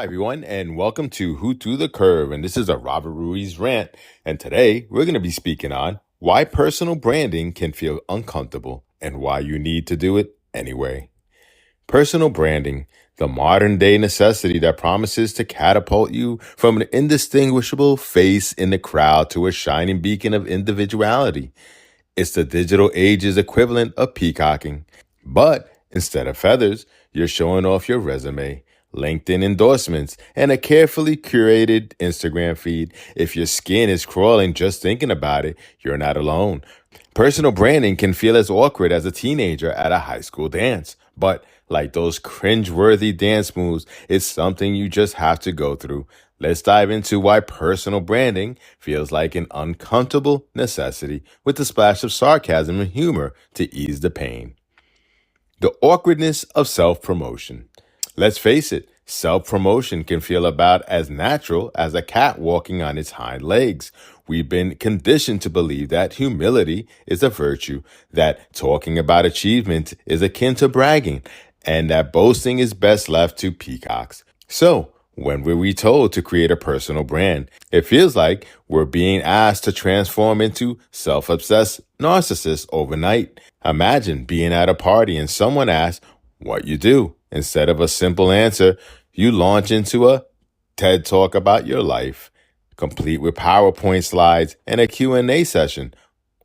Hi, everyone, and welcome to Who to the Curve. And this is a Robert Ruiz rant. And today we're going to be speaking on why personal branding can feel uncomfortable and why you need to do it anyway. Personal branding, the modern day necessity that promises to catapult you from an indistinguishable face in the crowd to a shining beacon of individuality. It's the digital age's equivalent of peacocking. But instead of feathers, you're showing off your resume, LinkedIn endorsements, and a carefully curated Instagram feed. If your skin is crawling just thinking about it, you're not alone. Personal branding can feel as awkward as a teenager at a high school dance. But like those cringe-worthy dance moves, it's something you just have to go through. Let's dive into why personal branding feels like an uncomfortable necessity with a splash of sarcasm and humor to ease the pain. The awkwardness of self-promotion. Let's face it, self-promotion can feel about as natural as a cat walking on its hind legs. We've been conditioned to believe that humility is a virtue, that talking about achievement is akin to bragging, and that boasting is best left to peacocks. So, when were we told to create a personal brand? It feels like we're being asked to transform into self-obsessed narcissists overnight. Imagine being at a party and someone asks what you do. Instead of a simple answer, you launch into a TED Talk about your life, complete with PowerPoint slides and a Q&A session.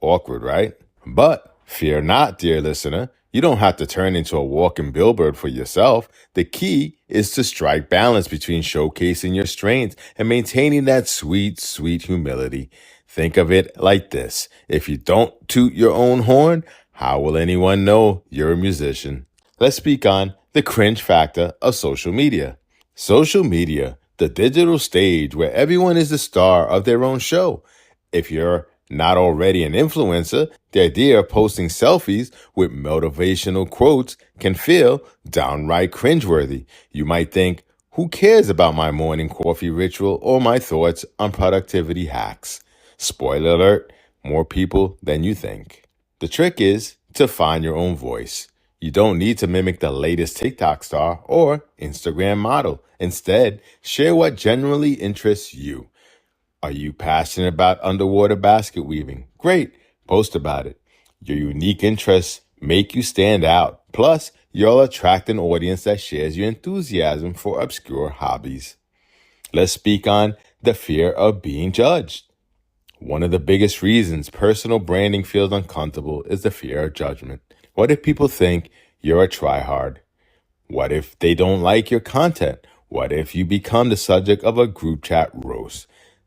Awkward, right? But fear not, dear listener. You don't have to turn into a walking billboard for yourself. The key is to strike balance between showcasing your strengths and maintaining that sweet, sweet humility. Think of it like this. If you don't toot your own horn, how will anyone know you're a musician? Let's speak on the cringe factor of social media. Social media, the digital stage where everyone is the star of their own show. If you're not already an influencer, the idea of posting selfies with motivational quotes can feel downright cringeworthy. You might think, who cares about my morning coffee ritual or my thoughts on productivity hacks? Spoiler alert, more people than you think. The trick is to find your own voice. You don't need to mimic the latest TikTok star or Instagram model. Instead, share what genuinely interests you. Are you passionate about underwater basket weaving? Great, post about it. Your unique interests make you stand out. Plus, you'll attract an audience that shares your enthusiasm for obscure hobbies. Let's speak on the fear of being judged. One of the biggest reasons personal branding feels uncomfortable is the fear of judgment. What if people think you're a tryhard? What if they don't like your content? What if you become the subject of a group chat roast?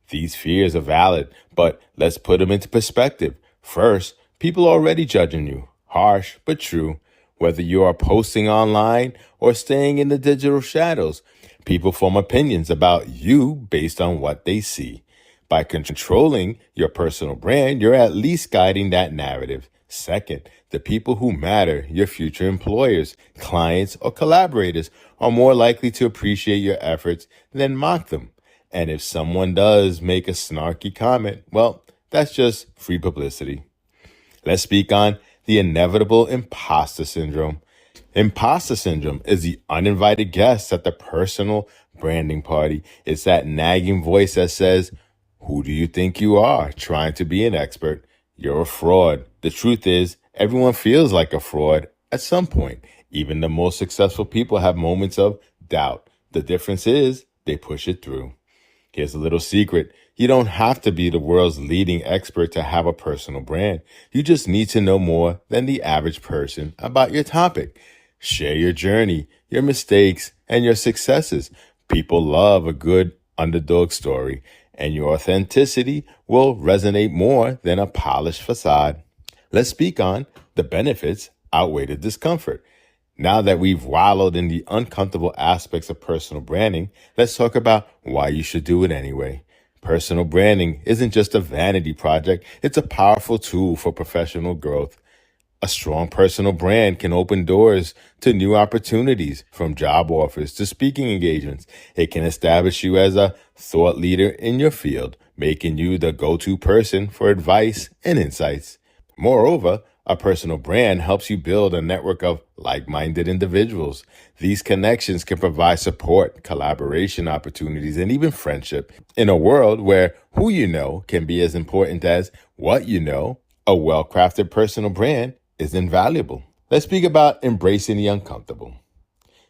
These fears are valid, but let's put them into perspective. First, people are already judging you. Harsh, but true. Whether you are posting online or staying in the digital shadows, people form opinions about you based on what they see. By controlling your personal brand, you're at least guiding that narrative. Second, the people who matter, your future employers, clients, or collaborators, are more likely to appreciate your efforts than mock them. And if someone does make a snarky comment, well, that's just free publicity. Let's speak on the inevitable imposter syndrome. Imposter syndrome is the uninvited guest at the personal branding party. It's that nagging voice that says, who do you think you are, trying to be an expert? You're a fraud. The truth is, everyone feels like a fraud at some point. Even the most successful people have moments of doubt. The difference is they push it through. Here's a little secret. You don't have to be the world's leading expert to have a personal brand. You just need to know more than the average person about your topic. Share your journey, your mistakes, and your successes. People love a good underdog story, and your authenticity will resonate more than a polished facade. Let's speak on the benefits outweigh the discomfort. Now that we've wallowed in the uncomfortable aspects of personal branding, let's talk about why you should do it anyway. Personal branding isn't just a vanity project, it's a powerful tool for professional growth. A strong personal brand can open doors to new opportunities, from job offers to speaking engagements. It can establish you as a thought leader in your field, making you the go-to person for advice and insights. Moreover, A personal brand helps you build a network of like-minded individuals. These connections can provide support, collaboration opportunities, and even friendship. In a world where who you know can be as important as what you know, a well-crafted personal brand is invaluable. Let's speak about embracing the uncomfortable.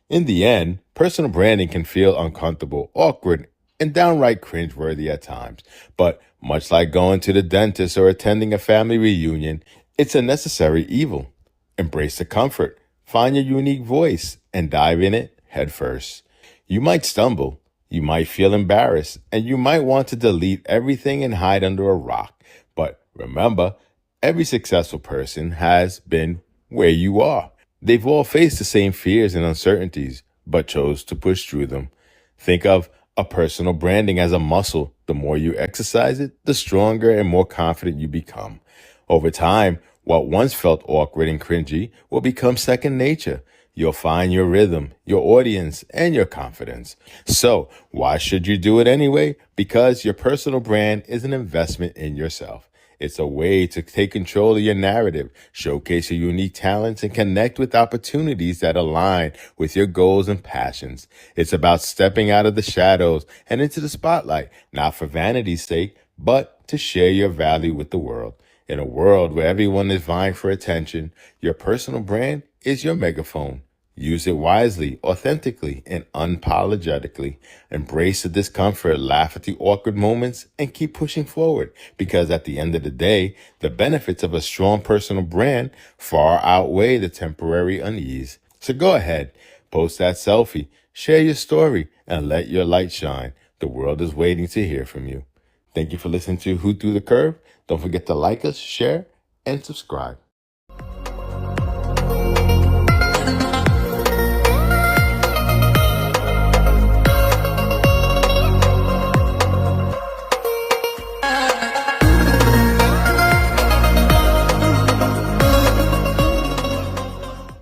In the end, personal branding can feel uncomfortable, awkward, and downright cringeworthy at times. But much like going to the dentist or attending a family reunion, it's a necessary evil. Embrace the comfort, find your unique voice, and dive in it head first. You might stumble, you might feel embarrassed, and you might want to delete everything and hide under a rock. But remember, every successful person has been where you are. They've all faced the same fears and uncertainties, but chose to push through them. Think of a personal branding as a muscle. The more you exercise it, the stronger and more confident you become. Over time, what once felt awkward and cringy will become second nature. You'll find your rhythm, your audience, and your confidence. So, why should you do it anyway? Because your personal brand is an investment in yourself. It's a way to take control of your narrative, showcase your unique talents, and connect with opportunities that align with your goals and passions. It's about stepping out of the shadows and into the spotlight, not for vanity's sake, but to share your value with the world. In a world where everyone is vying for attention, your personal brand is your megaphone. Use it wisely, authentically, and unapologetically. Embrace the discomfort, laugh at the awkward moments, and keep pushing forward. Because at the end of the day, the benefits of a strong personal brand far outweigh the temporary unease. So go ahead, post that selfie, share your story, and let your light shine. The world is waiting to hear from you. Thank you for listening to Who Threw the Curve. Don't forget to like us, share, and subscribe.